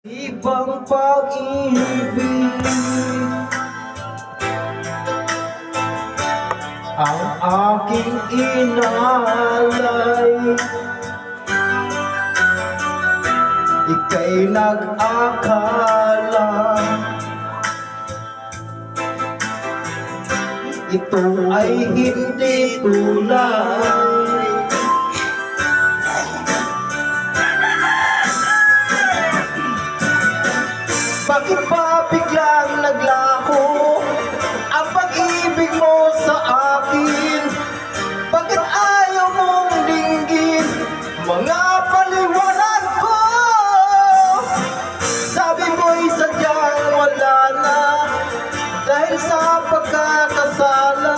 Ibang pag-ibig ang aking inalay. Ika'y nag-akala ito ay hindi tunay. Bakit ba biglang naglaho ang pag-ibig mo sa akin? Bakit ayaw mong dinggin mga paliwanag ko? Sabi mo'y sadyang wala na dahil sa pagkakasala.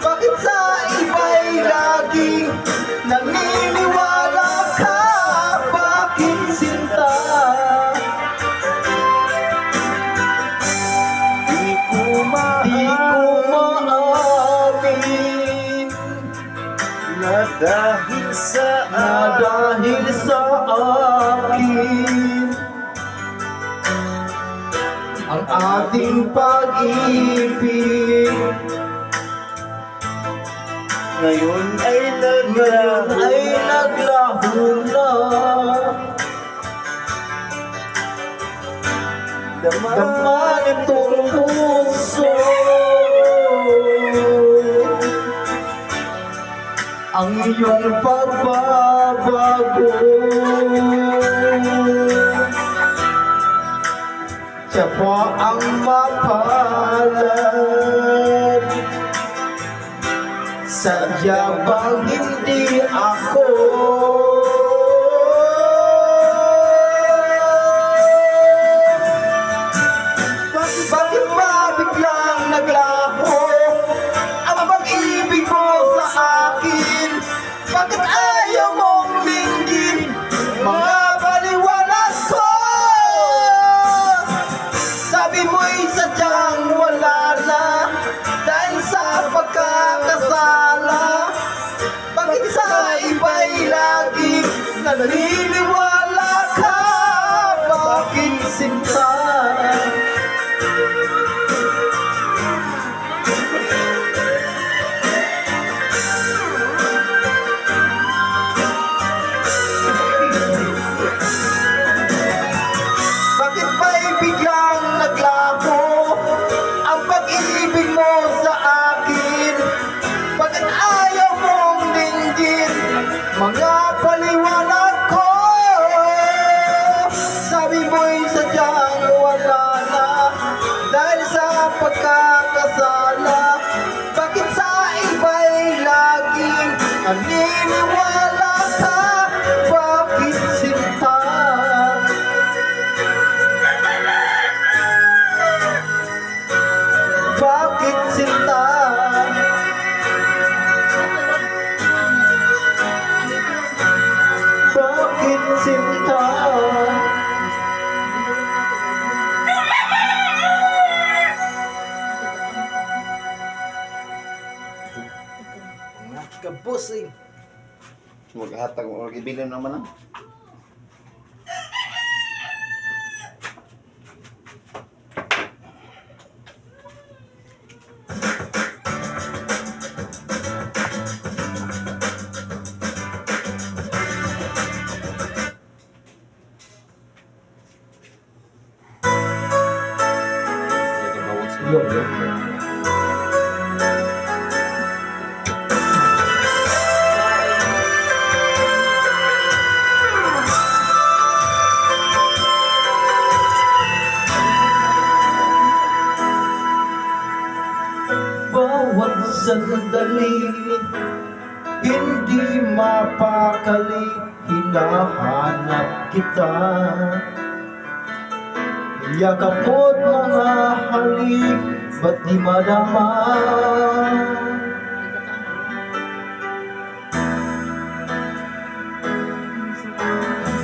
Bakit sa iba'y laging naniniwala ka? Bakit sinta? Di ko maamin na dahil sa akin ang ating pag-ibig ngayon ay naglaho na. Dama nitong puso ang iyong pagbabago. Siya pa ang mapalad. Sadya bang hindi ako? Bakit ba biglang naglaho ang pag-ibig mo sa akin? Bakit ayaw mong linggin mga paliwanag ko? Sabi mo'y sadyang wala na dahil sa pagkakasala. Bakit sa iba'y laging naniniwala ka? Bakit sinta? Bakit ba'y biglang naglaho ang pag-ibig mo sa akin? Bakit ayaw mong dinggin mga paliwanag ko? Sabi mo'y sadyang wala na dahil sa pagkakasala. Bakit sa iba'y laging naniniwala ka? Bakit sinta? Bakit sinta? Bakit sinta? Kabusing. Maghatag mo, mag-ibilin naman na. Bawat sandali, hindi mapakali, hinahanap kita. Yakap mo't mga halik, ba't di madama?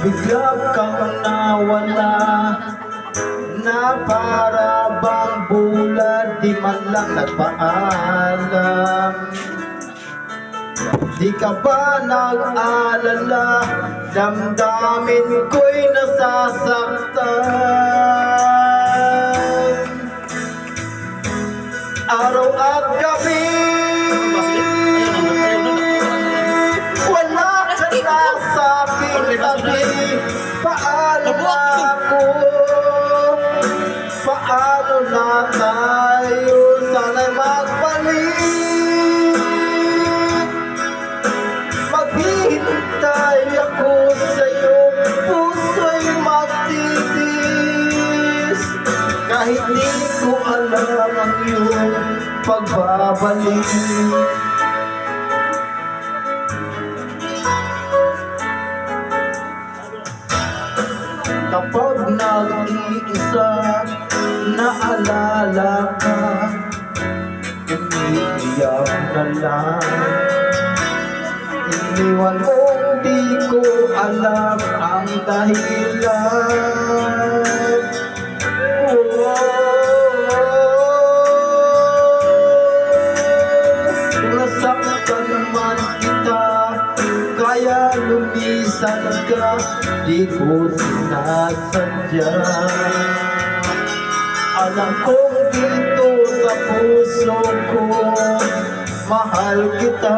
Bigla kang nawala, na para bang bulan, di man lang nagpaalam. Di ka ba nag-alala, damdamin ko'y nasasaktan? na ako. Paano na tayo sana'y magbalik? Maghihintay ako sa'yo, puso'y magtitis. Kahit di ko alam ang iyong pagbabalik. Kapag nag-iisa, naalala ka, umiiyak na lang. Iniwan mong di ko alam ang dahilan. Nasaktan man kita, kaya lumisan ka, di ko sinasadya. Alam kong dito sa puso ko, mahal kita.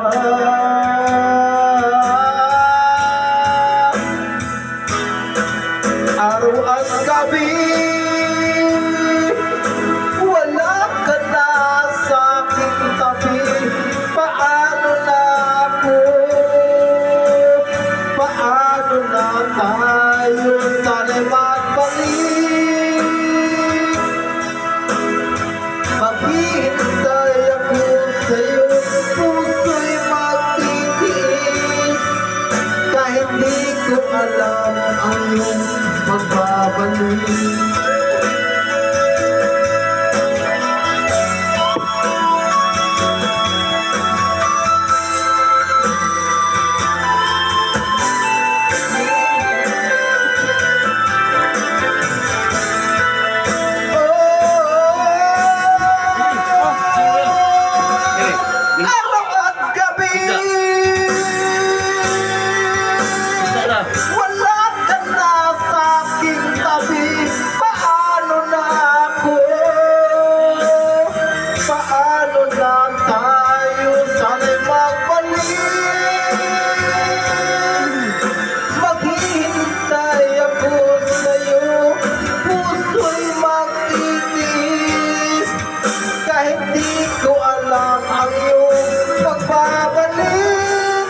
Araw at gabi, wala ka na sa aking tabi. Paano na ako? Paano na tayo sana'y magbalik? Maghihintay ako sa'yo, puso'y magtitiis. Kahit di ko alam ang iyong magbabalik. Araw at gabi, wala ka na sa aking tabi. Paano na ako? Paano na tayo sana'y magbalik? Maghihintay ako sa'yo, puso'y magtitis. Kahit di ko alam ang iyong pagbabalik.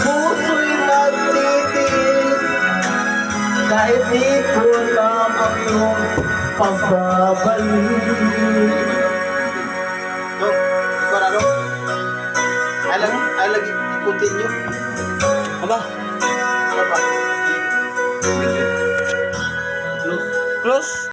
Puso'y magtitis, kahit di ko alam ang iyong pagbabalik. Dok, sigurado? I lagi ikutin nyo. Aba, Ano ba? close.